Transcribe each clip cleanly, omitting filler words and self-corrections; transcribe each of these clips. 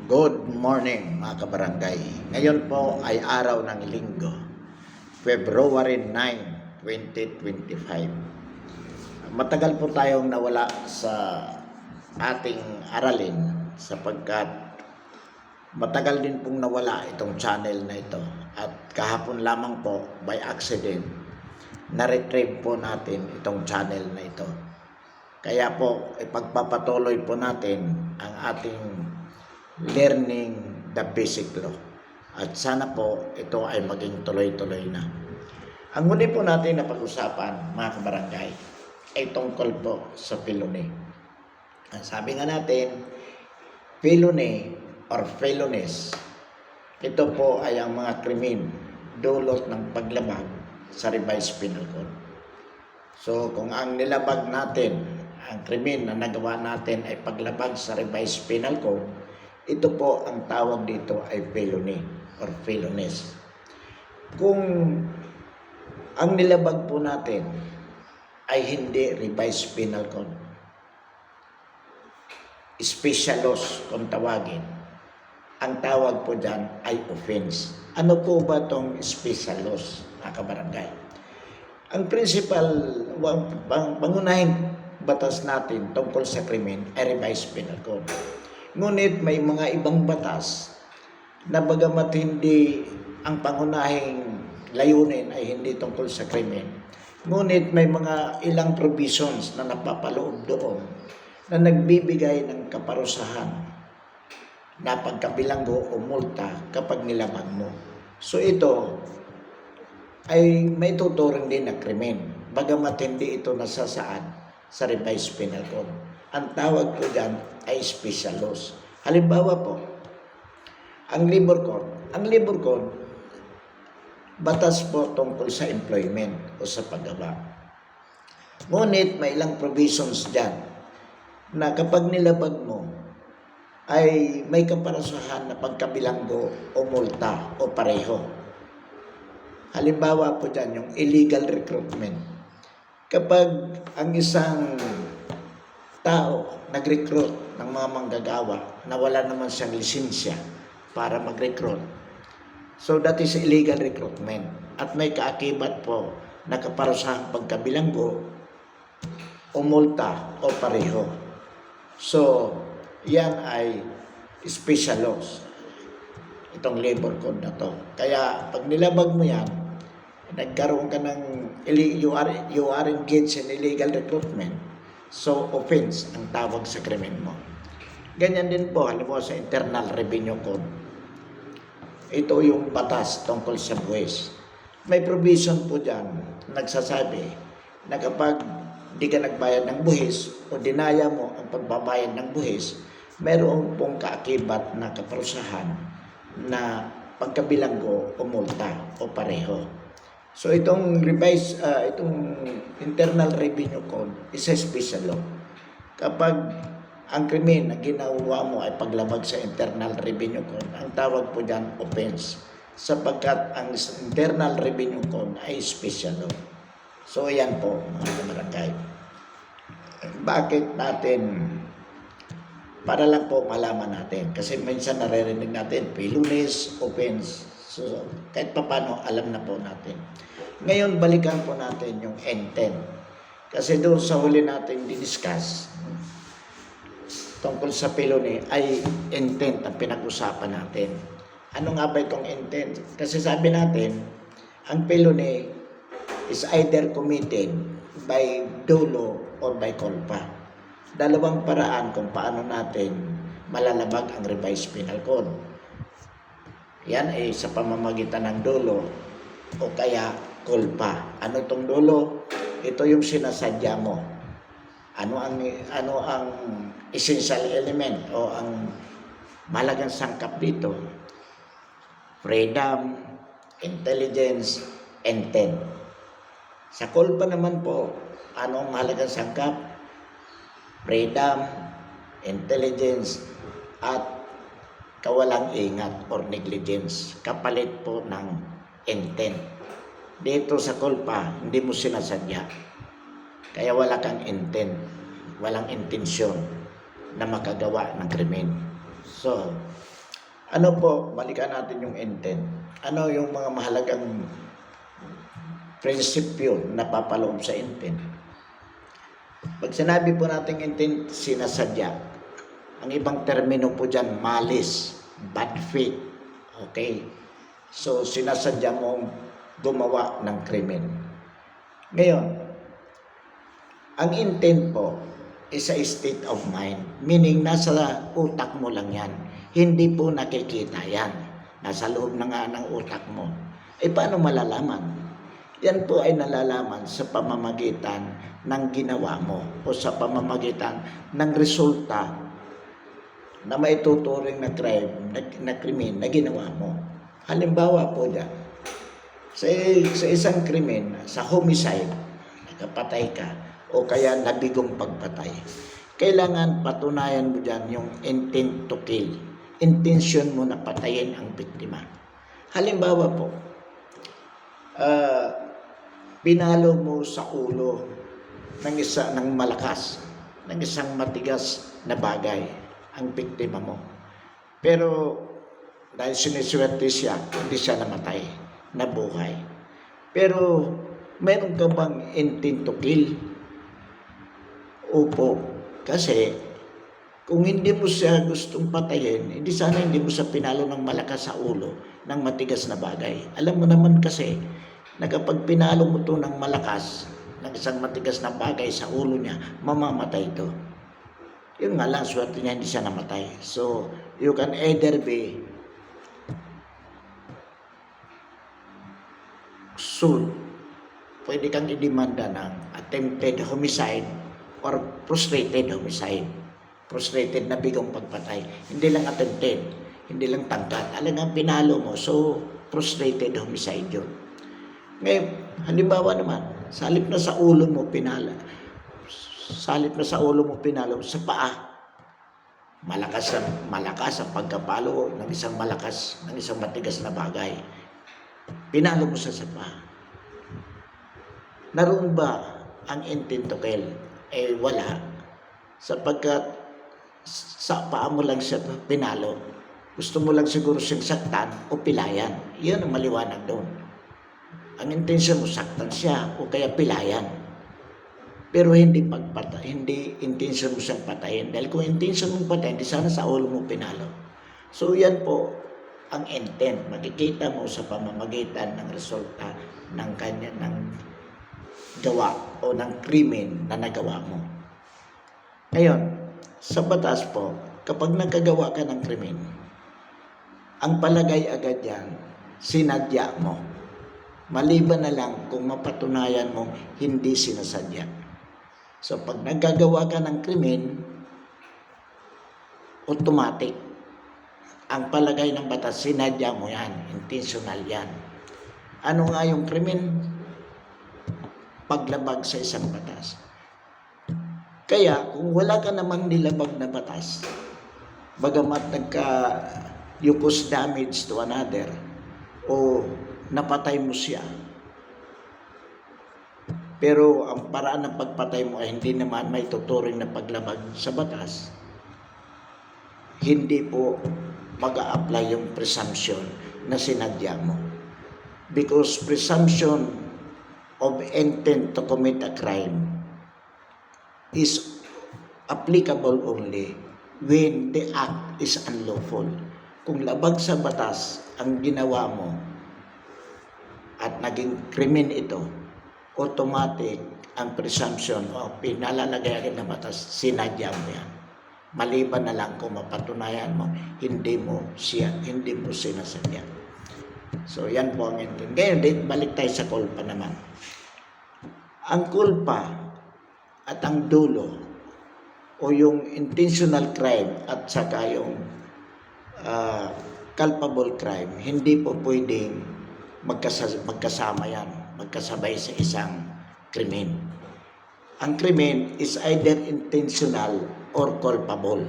Good morning mga kabarangay. Ngayon po ay araw ng Linggo, February 9, 2025. Matagal po tayong nawala sa ating aralin sapagkat matagal din pong nawala itong channel na ito. At kahapon lamang po by accident na-retrieve po natin itong channel na ito. Kaya po ipagpapatuloy po natin ang ating learning the basic law. At sana po ito ay maging tuloy-tuloy na. Ang huli po natin na pag-usapan mga kabarangay ay tungkol po sa felony. Ang sabi nga natin, felony or felonies, ito po ay ang mga krimen dulot ng paglabag sa revised penal code. So kung ang nilabag natin, ang krimen na nagawa natin ay paglabag sa revised penal code, ito po ang tawag dito ay felony or felonies. Kung ang nilabag po natin ay hindi revised penal code, special laws kung tawagin, ang tawag po dyan ay offense. Ano po ba itong special laws, mga kabarangay? Ang principal, pangunahing batas natin tungkol sa krimen ay revised penal code. Ngunit may mga ibang batas na bagamat hindi ang pangunahing layunin ay hindi tungkol sa krimen, ngunit may mga ilang provisions na napapaloob doon na nagbibigay ng kaparusahan na pagkabilanggo o multa kapag nilabag mo. So ito ay may tuturing din na krimen, bagamat hindi ito nasasaad sa revised penal code. Ang tawag po dyan ay special laws. Halimbawa po, ang labor code. Ang labor code, batas po tungkol sa employment o sa paggawa. Ngunit may ilang provisions dyan na kapag nilabag mo ay may kaparusahan na pagkabilanggo o multa o pareho. Halimbawa po dyan yung illegal recruitment. Kapag ang isang tao nag-recruit ng mga manggagawa na wala naman siyang lisensya para mag-recruit, so that is illegal recruitment at may kaakibat po na kaparusahang pagkabilanggo o multa o pareho. So yan ay special laws, itong labor code na to. Kaya pag nilabag mo yan, nagkaroon ka ng you are engaged in illegal recruitment, so offense ang tawag sa krimen mo. Ganyan din po halimbawa sa Internal Revenue Code. Ito yung batas tungkol sa buwis. May provision po dyan nagsasabi na kapag di ka nagbayad ng buwis o dinaya mo ang pagbabayad ng buwis, mayroon pong kaakibat na kaparusahan na pagkabilanggo o multa o pareho. So itong Internal Revenue Code is a special law. Kapag ang krimen na ginawa mo ay paglabag sa Internal Revenue Code, ang tawag po dyan offense, sapagkat ang Internal Revenue Code ay special law. So yan po mga kabarangay. Bakit natin, para lang po malaman natin, kasi minsan naririnig natin felonies, offense. So kahit pa paano alam na po natin. Ngayon balikan po natin yung intent. Kasi doon sa huli natin di-discuss tungkol sa felony ay intent ang pinag-usapan natin. Ano nga ba itong intent? Kasi sabi natin, ang felony is either committed by dolo or by culpa. Dalawang paraan kung paano natin malalabag ang revised penal code. Yan ay sa pamamagitan ng dolo o kaya culpa. Ano tong dolo? Ito yung sinasadya mo. Ano ang essential element o ang mahalagang sangkap dito? Freedom, intelligence, intent. Sa culpa naman po, ano ang mahalagang sangkap? Freedom, intelligence, at kawalang ingat or negligence. Kapalit po ng intent. Dito sa culpa, hindi mo sinasadya. Kaya wala kang intent, walang intensyon na makagawa ng krimen. So, Ano po, balikan natin yung intent. Ano yung mga mahalagang prinsipyo na papaloob sa intent? Pag sinabi po natin intent, sinasadya. Ang ibang termino po dyan, malice, bad faith. Okay? So, sinasadya mong gumawa ng krimen. Ngayon, ang intent po is a state of mind. Meaning, nasa utak mo lang yan. Hindi po nakikita yan. Nasa loob na nga ng utak mo. Eh, paano malalaman? Yan po ay nalalaman sa pamamagitan ng ginawa mo o sa pamamagitan ng resulta na maituturing na crime, na krimen na ginawa mo. Halimbawa po dyan, sa isang krimen, sa homicide, nakapatay ka, o kaya nabigong pagpatay, kailangan patunayan mo dyan yung intent to kill. Intention mo na patayin ang biktima. Halimbawa po, pinalo mo sa ulo ng malakas, ng isang matigas na bagay ang biktima mo. Pero dahil siniswerte siya, hindi siya namatay, nabuhay. Pero meron ka bang intent to kill? Opo, kasi kung hindi mo siya gustong patayin, hindi sana hindi mo siya pinalo ng malakas sa ulo ng matigas na bagay. Alam mo naman kasi na kapag pinalo mo to ng malakas, ng isang matigas na bagay sa ulo niya, mamamatay ito. Yun nga lang, swerte niya hindi siya namatay. So, you can either be sued. Pwede kang idemanda ng attempted homicide or frustrated homicide. Frustrated na bigong pagpatay. Hindi lang attempted, hindi lang tangkat. Alam pinalo mo, so frustrated homicide yun. Ngayon, halimbawa naman, salip na sa ulo mo pinalo, sa paa. Malakas ang pagkapalo ng isang matigas na bagay. Pinalo mo sa paa. Naroon ba ang intent to kill? Eh wala. Sapagkat sa paa mo lang siya pinalo. Gusto mo lang siguro siyang saktan o pilayan. Yan ang maliwanag doon. Ang intensyon mo saktan siya o kaya pilayan. Pero hindi intensyon mo siyang patayin. Dahil kung intensyon mong patayin, di sana sa ulo mo pinalo. So yan po ang intent. Makikita mo sa pamamagitan ng resulta ng gawa o ng krimen na nagawa mo. Ngayon, sa batas po, kapag nagkagawa ka ng krimen, ang palagay agad yan, sinadya mo. Maliban na lang kung mapatunayan mo hindi sinasadya. So pag naggagawa ka ng krimen, automatic. Ang palagay ng batas, sinadya mo yan, intentional yan. Ano nga yung krimen? Paglabag sa isang batas. Kaya kung wala ka namang nilabag na batas, bagamat you cause damage to another o napatay mo siya, pero ang paraan ng pagpatay mo ay hindi naman may tuturing na paglabag sa batas, hindi po mag-a-apply yung presumption na sinadya mo. Because presumption of intent to commit a crime is applicable only when the act is unlawful. Kung labag sa batas ang ginawa mo at naging krimen ito, automatic ang presumption o pinalalagay agad na batas, sinadya mo yan. Maliban na lang kung mapatunayan mo, hindi mo sinasadya. So yan po ang intent. Ngayon, balik tayo sa kulpa naman. Ang kulpa at ang dulo o yung intentional crime at saka yung culpable crime, hindi po pwedeng magkasama yan, magkasabay sa isang krimen. Ang krimen is either intentional or culpable.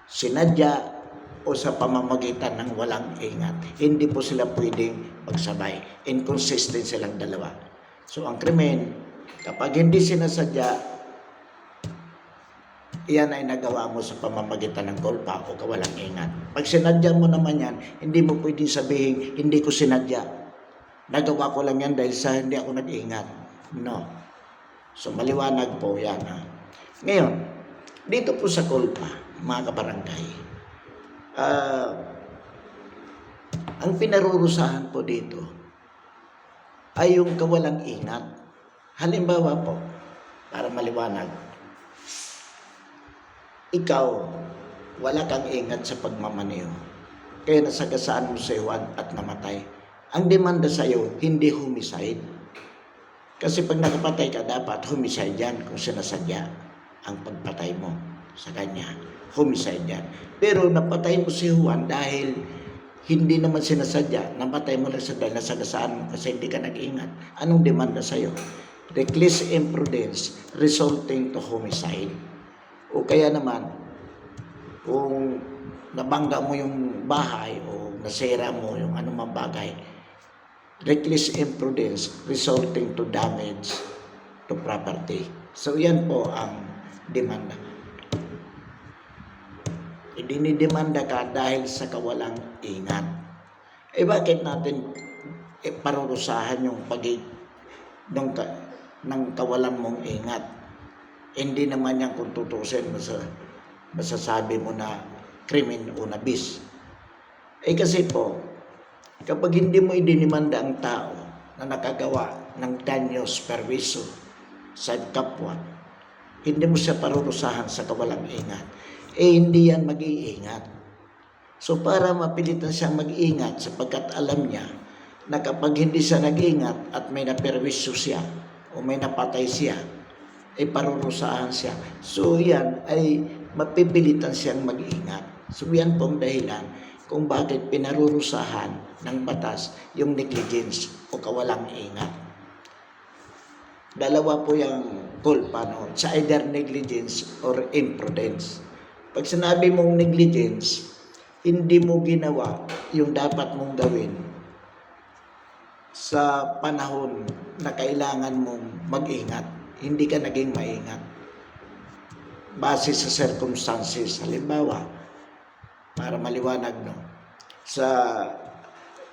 Sinadya o sa pamamagitan ng walang ingat. Hindi po sila pwedeng magsabay. Inconsistent silang dalawa. So ang krimen, kapag hindi sinasadya, iyan ay nagawa mo sa pamamagitan ng kulpa o kawalang ingat. Pag sinadya mo naman yan, hindi mo pwedeng sabihin, hindi ko sinadya. Nagawa ko lang yan dahil sa hindi ako nag-ingat. No. So maliwanag po yan. Ha? Ngayon, dito po sa kulpa, mga kabarangay, ang pinarurusahan po dito ay yung kawalang ingat. Halimbawa po, para maliwanag, ikaw, wala kang ingat sa pagmamaneho. Kaya nasagasaan mo sa iwan at namatay. Ang demanda sa iyo, hindi homicide. Kasi pag nakapatay ka, dapat homicide yan kung sinasadya ang pagpatay mo sa kanya. Homicide yan. Pero napatay mo si Juan dahil hindi naman sinasadya, napatay mo lang sa dahil nasagasaan mo kasi hindi ka nag-ingat. Anong demanda sa iyo? Reckless imprudence resulting to homicide. O kaya naman, kung nabangga mo yung bahay o nasira mo yung anumang bagay, reckless imprudence resulting to damage to property. So yan po ang demanda. Idinidemanda ka dahil sa kawalang ingat. Bakit natin parurusahan yung ng kawalan mong ingat? Hindi naman yan kung tutusin masasabi mo na krimen o nabis. Kasi po, kapag hindi mo idinimanda ang tao na nakagawa ng danyos perwiso sa kapwa, hindi mo siya parurusahan sa kawalang ingat, hindi yan mag-iingat. So para mapilitan siyang mag-ingat sapagkat alam niya na kapag hindi siya nag-ingat at may naperwisyo siya o may napatay siya, parurusahan siya. So yan ay mapipilitan siyang mag-ingat. So yan pong dahilan kung bakit pinarurusahan ng batas yung negligence o kawalang ingat. Dalawa po yung culpa, no? Sa either negligence or imprudence. Pag sinabi mong negligence, hindi mo ginawa yung dapat mong gawin sa panahon na kailangan mong mag-ingat. Hindi ka naging maingat. Base sa circumstances. Halimbawa, para maliwanag, no?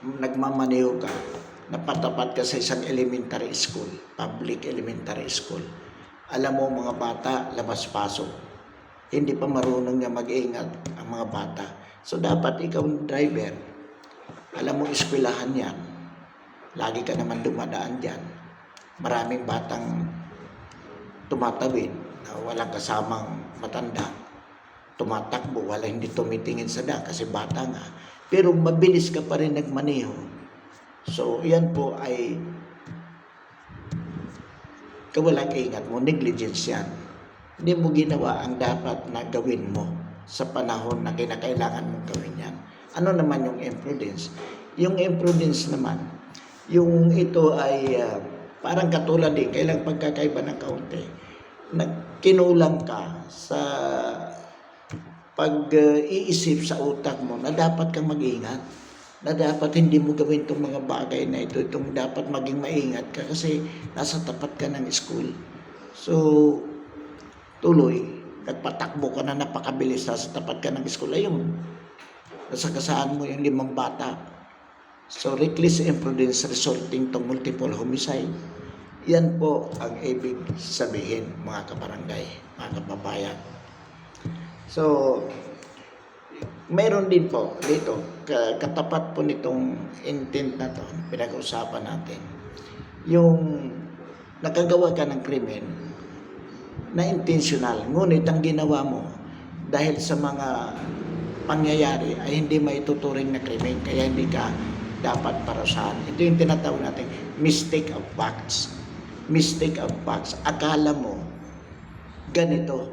Nagmamaneho ka, napatapat ka sa isang elementary school, public elementary school. Alam mo mga bata, labas-pasok. Hindi pa marunong niya mag-ingat ang mga bata. So dapat ikaw driver, alam mo eskwelahan yan. Lagi ka naman dumadaan dyan. Maraming batang tumatawid na walang kasamang matanda. Tumatakbo, wala hindi tumitingin sa daan kasi bata nga. Pero mabilis ka pa rin nagmaneho. So yan po ay kawalang ingat mo, negligence yan. Hindi mo ginawa ang dapat na gawin mo sa panahon na kinakailangan mong gawin yan. Ano naman yung imprudence? Yung imprudence naman, yung ito ay parang katulad din, kailang pagkakaiba ng kaunti. Kinulang ka sa pag-iisip sa utak mo na dapat kang mag-ingat, na dapat hindi mo gawin itong mga bagay na ito, itong dapat maging maingat ka kasi nasa tapat ka ng school. So, tuloy, nagpatakbo ka na napakabilis, nasa tapat ka ng school. Ayun, nasagasaan mo yung 5 bata. So, reckless imprudence resulting to multiple homicide. Yan po ang ibig sabihin, mga kabarangay, mga kababayan. So, mayroon din po dito, katapat po nitong intent na to, pinag-uusapan natin, yung nakagawa ka ng krimen na intentional, ngunit ang ginawa mo dahil sa mga pangyayari ay hindi maituturing na krimen, kaya hindi ka dapat parusahan. Ito yung tinatawag natin mistake of facts. Mistake of facts. Akala mo ganito,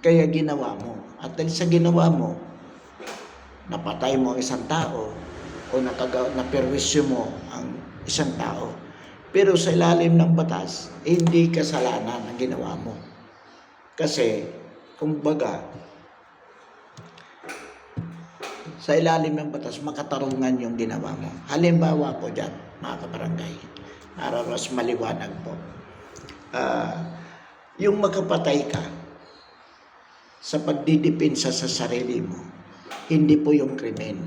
kaya ginawa mo. At dahil sa ginawa mo, napatay mo ang isang tao o naperwisyo mo ang isang tao. Pero sa ilalim ng batas, hindi kasalanan ang ginawa mo. Kasi, kumbaga, sa ilalim ng batas, makatarungan yung ginawa mo. Halimbawa po dyan, mga kabarangay, para mas maliwanag po. Yung makapatay ka, sa pagdidepensa sa sarili mo, hindi po yung krimen.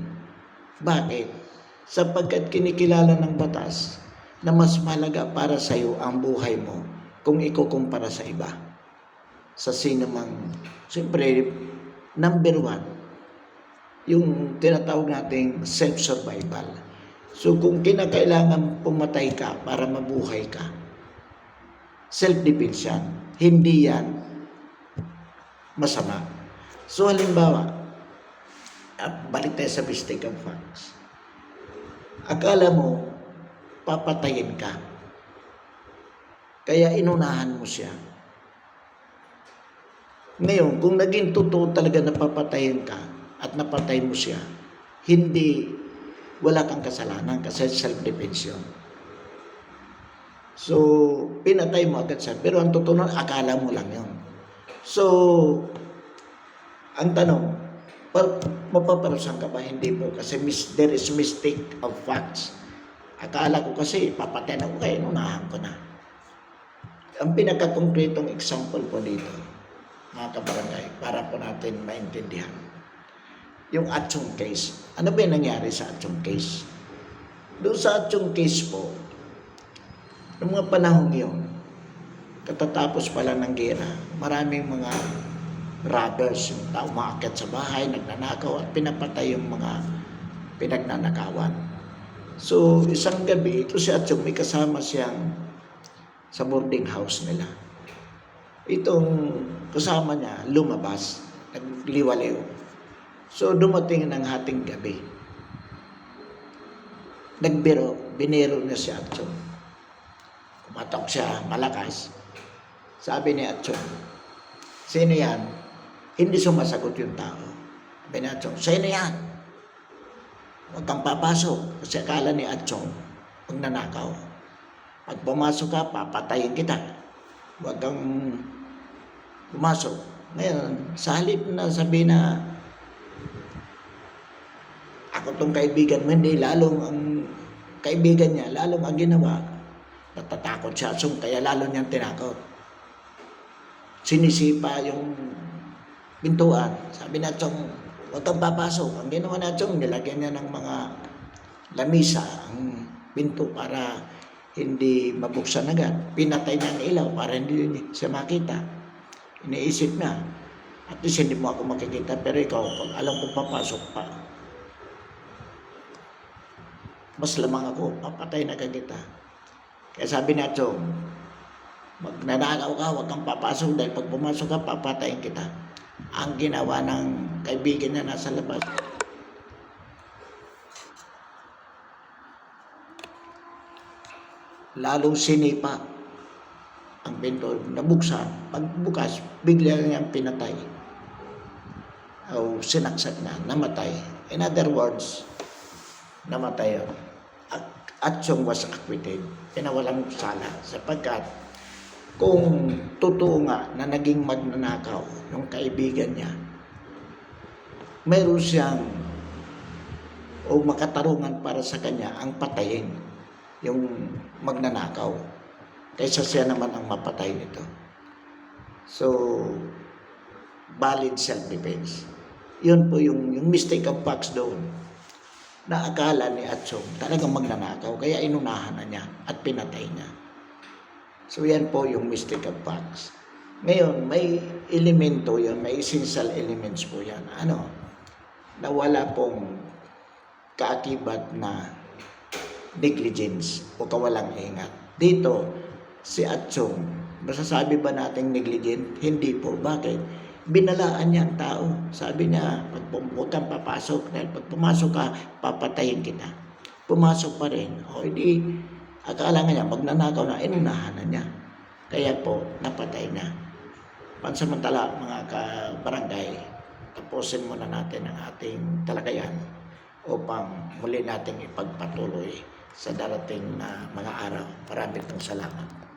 Bakit? Sapagkat kinikilala ng batas na mas mahalaga para sa iyo ang buhay mo kung ikukumpara sa iba. Sa sinumang, siyempre, number one, yung tinatawag nating self-survival. So kung kinakailangan pumatay ka para mabuhay ka, self-defense yan. Hindi yan masama. So halimbawa, balik tayo sa mistake of facts. Akala mo, papatayin ka. Kaya inunahan mo siya. Ngayon, kung naging totoo talaga na papatayin ka at napatay mo siya, wala kang kasalanan kasi self-defense yun. So, pinatay mo agad siya. Pero ang totoo nun, akala mo lang yun. So, ang tanong, mapaparusahan ka ba? Hindi po. Kasi there is mistake of facts. Akala ko kasi papatayin ako kaya inunahan ko na. Ang pinaka-concretong example po dito, mga kabarangay, para po natin maintindihan. Yung Atchong case. Ano ba yung nangyari sa Atchong case? Doon sa Atchong case po, noong mga panahon yun, katatapos pala ng gera, maraming mga robbers, yung tao umaakit sa bahay, nagnanakaw at pinapatay yung mga pinagnanakawan. So, isang gabi, ito si Atchong, may kasama siyang sa boarding house nila. Itong kasama niya, lumabas, nagliwaliw. So, dumating ng hating gabi. Biniro niya si Atchong. Kumatok siya, malakas. Sabi ni Atchong, sino yan? Hindi sumasagot yung tao. Sabi ni Atchong, sino yan? Huwag kang papasok. Kasi akala ni Atchong, pag nanakaw. Pag pumasok ka, papatayin kita. Huwag kang pumasok. Ngayon, sa halip na sabi na, ako tong kaibigan mo, hindi, lalong ang kaibigan niya, lalong ang ginawa, natatakot siya, kaya lalo niyang tinakot. Sinisipa yung pintuan. Sabi na Atchong, huwag kang papasok. Ang ginawa na Atchong, nilagyan niya ng mga lamisa ang pinto para hindi mabuksan agad. Pinatay niya ang ilaw para hindi siya makita. Iniisip niya, at least hindi mo ako makikita, pero ikaw, pag alam ko papasok pa, mas lamang ako, papatay na kita. Kaya sabi na Atchong, magnanakaw ka, huwag kang papasok dahil pag pumasok ka, papatayin kita. Ang ginawa ng kaibigan niya nasa labas, lalong sinipa ang pinto, nabuksan. Pagbukas, bigla niyang pinatay. O sinaksak na, namatay. In other words, namatay yun. Atchong was acquitted. Pinawalang sala sapagkat kung totoo nga na naging magnanakaw yung kaibigan niya, mayroon siyang o makatarungan para sa kanya ang patayin yung magnanakaw kaysa siya naman ang mapatay nito. So, valid self-defense. Yun po yung mistake of facts doon na akala ni Atchong talagang magnanakaw kaya inunahan na niya at pinatay niya. So yan po yung mistake of facts. Ngayon, may elemento yan, may essential elements po yan. Na wala pong kaakibat na negligence o kawalang ingat. Dito, si Atchong, masasabi ba nating negligent? Hindi po. Bakit? Binalaan niya ang tao. Sabi niya, huwag kang papasok dahil pag pumasok ka, papatayin kita. Pumasok pa rin. O hindi, akala nga niya, magnanakaw na, inunahan na niya. Kaya po, napatay na. Pansamantala, mga kabarangay, tapusin muna natin ang ating talakayan upang muli nating ipagpatuloy sa darating na mga araw. Maraming salamat.